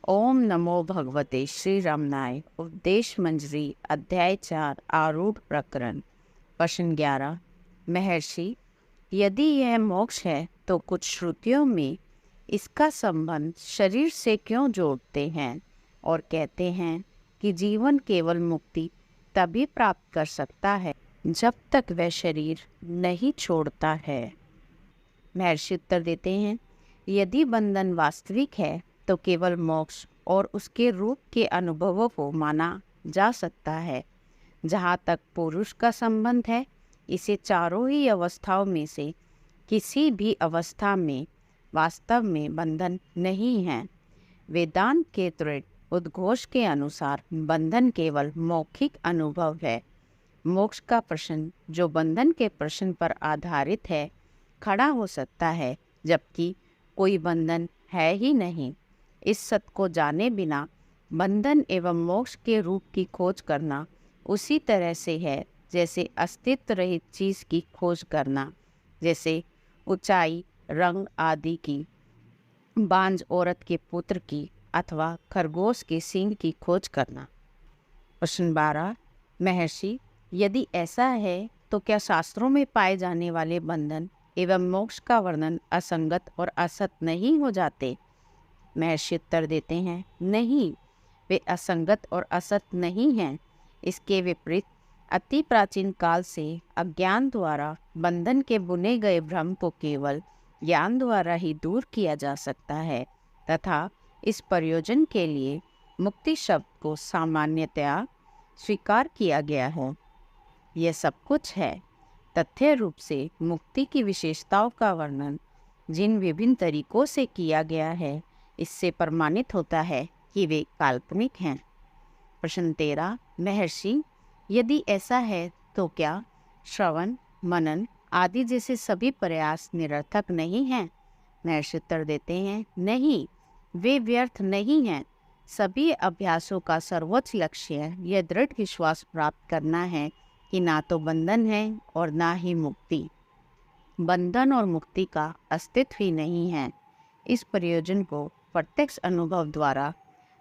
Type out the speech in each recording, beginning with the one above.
ओम नमो भगवते श्री रमनाय। उपदेश मंजरी अध्याय 4 आरूढ़ प्रकरण। प्रश्न 11। महर्षि, यदि यह मोक्ष है तो कुछ श्रुतियों में इसका संबंध शरीर से क्यों जोड़ते हैं और कहते हैं कि जीवन केवल मुक्ति तभी प्राप्त कर सकता है जब तक वह शरीर नहीं छोड़ता है। महर्षि उत्तर देते हैं, यदि बंधन वास्तविक है तो केवल मोक्ष और उसके रूप के अनुभवों को माना जा सकता है। जहाँ तक पुरुष का संबंध है, इसे चारों ही अवस्थाओं में से किसी भी अवस्था में वास्तव में बंधन नहीं है। वेदांत के दृढ़ उद्घोष के अनुसार बंधन केवल मौखिक अनुभव है। मोक्ष का प्रश्न जो बंधन के प्रश्न पर आधारित है खड़ा हो सकता है, जबकि कोई बंधन है ही नहीं। इस सत्य को जाने बिना बंधन एवं मोक्ष के रूप की खोज करना उसी तरह से है जैसे अस्तित्व रहित चीज़ की खोज करना, जैसे ऊंचाई, रंग आदि की, बांझ औरत के पुत्र की अथवा खरगोश के सींग की खोज करना। प्रश्न 12। महर्षि, यदि ऐसा है तो क्या शास्त्रों में पाए जाने वाले बंधन एवं मोक्ष का वर्णन असंगत और असत नहीं हो जाते? महर्षि उत्तर देते हैं, नहीं, वे असंगत और असत नहीं हैं। इसके विपरीत अति प्राचीन काल से अज्ञान द्वारा बंधन के बुने गए भ्रम को केवल ज्ञान द्वारा ही दूर किया जा सकता है तथा इस प्रयोजन के लिए मुक्ति शब्द को सामान्यतया स्वीकार किया गया है। यह सब कुछ है। तथ्य रूप से मुक्ति की विशेषताओं का वर्णन जिन विभिन्न तरीकों से किया गया है, इससे प्रमाणित होता है कि वे काल्पनिक हैं। प्रश्न 13। महर्षि, यदि ऐसा है तो क्या श्रवण, मनन आदि जैसे सभी प्रयास निरर्थक नहीं हैं? महर्षि उत्तर देते हैं, नहीं, वे व्यर्थ नहीं हैं। सभी अभ्यासों का सर्वोच्च लक्ष्य यह दृढ़ विश्वास प्राप्त करना है कि ना तो बंधन है और ना ही मुक्ति। बंधन और मुक्ति का अस्तित्व ही नहीं है। इस प्रयोजन को प्रत्यक्ष अनुभव द्वारा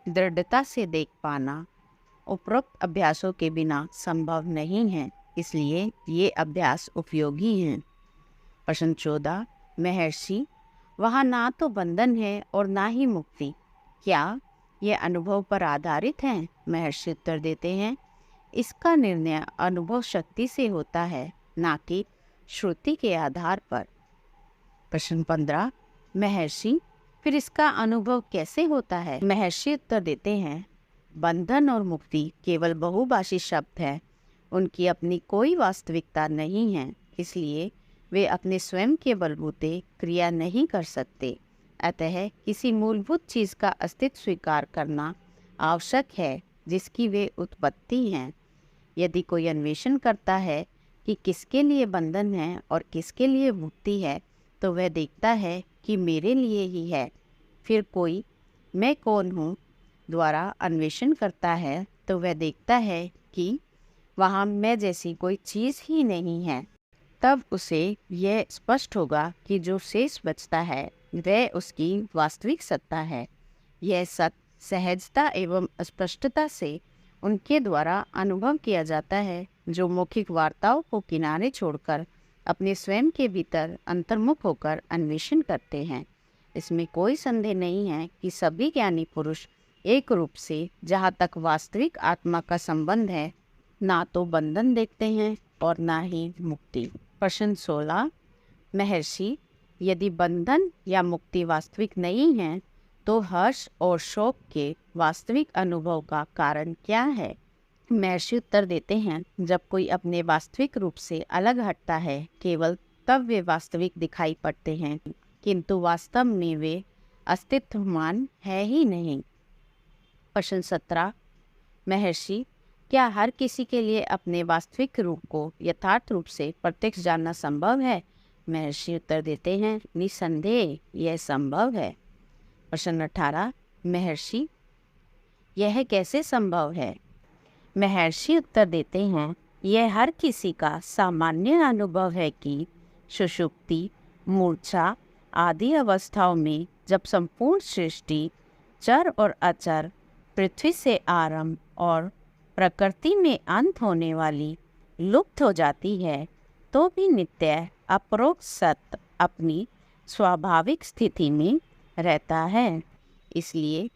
दृढ़ता से देख पाना उपरोक्त अभ्यासों के बिना संभव नहीं है, इसलिए ये अभ्यास उपयोगी हैं। प्रश्न 14। महर्षि, वहाँ ना तो बंधन है और ना ही मुक्ति, क्या ये अनुभव पर आधारित है? महर्षि उत्तर देते हैं, इसका निर्णय अनुभव शक्ति से होता है, ना कि श्रुति के आधार पर। प्रश्न 15। महर्षि, फिर इसका अनुभव कैसे होता है? महर्षि उत्तर देते हैं, बंधन और मुक्ति केवल बहुभाषी शब्द है, उनकी अपनी कोई वास्तविकता नहीं है, इसलिए वे अपने स्वयं के बलबूते क्रिया नहीं कर सकते। अतः किसी मूलभूत चीज़ का अस्तित्व स्वीकार करना आवश्यक है जिसकी वे उत्पत्ति हैं। यदि कोई अन्वेषण करता है कि किसके लिए बंधन है और किसके लिए मुक्ति है, तो वह देखता है कि मेरे लिए ही है। फिर कोई मैं कौन हूँ द्वारा अन्वेषण करता है तो वह देखता है कि वहाँ मैं जैसी कोई चीज़ ही नहीं है। तब उसे यह स्पष्ट होगा कि जो शेष बचता है वह उसकी वास्तविक सत्ता है। यह सत्य सहजता एवं स्पष्टता से उनके द्वारा अनुभव किया जाता है जो मौखिक वार्ताओं को किनारे छोड़कर अपने स्वयं के भीतर अंतर्मुख होकर अन्वेषण करते हैं। इसमें कोई संदेह नहीं है कि सभी ज्ञानी पुरुष एक रूप से, जहाँ तक वास्तविक आत्मा का संबंध है, ना तो बंधन देखते हैं और ना ही मुक्ति। प्रश्न 16। महर्षि, यदि बंधन या मुक्ति वास्तविक नहीं है तो हर्ष और शोक के वास्तविक अनुभव का कारण क्या है? महर्षि उत्तर देते हैं, जब कोई अपने वास्तविक रूप से अलग हटता है, केवल तब वे वास्तविक दिखाई पड़ते हैं, किंतु वास्तव में वे अस्तित्वमान है ही नहीं। प्रश्न 17। महर्षि, क्या हर किसी के लिए अपने वास्तविक रूप को यथार्थ रूप से प्रत्यक्ष जानना संभव है? महर्षि उत्तर देते हैं, निसंदेह यह संभव है। प्रश्न 18। महर्षि, यह कैसे संभव है? महर्षि उत्तर देते हैं, यह हर किसी का सामान्य अनुभव है कि सुषुप्ति, मूर्छा आदि अवस्थाओं में जब संपूर्ण सृष्टि चर और अचर, पृथ्वी से आरंभ और प्रकृति में अंत होने वाली लुप्त हो जाती है, तो भी नित्य अपरोक्ष सत्य अपनी स्वाभाविक स्थिति में रहता है। इसलिए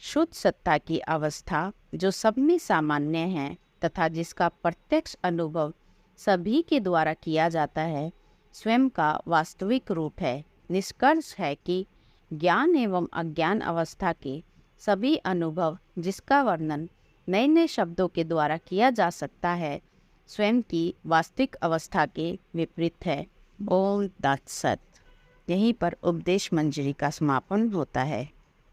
शुद्ध सत्ता की अवस्था जो सब में सामान्य है तथा जिसका प्रत्यक्ष अनुभव सभी के द्वारा किया जाता है, स्वयं का वास्तविक रूप है। निष्कर्ष है कि ज्ञान एवं अज्ञान अवस्था के सभी अनुभव जिसका वर्णन नए नए शब्दों के द्वारा किया जा सकता है, स्वयं की वास्तविक अवस्था के विपरीत है। ओम तत्सत। यहीं पर उपदेश मंजरी का समापन होता है।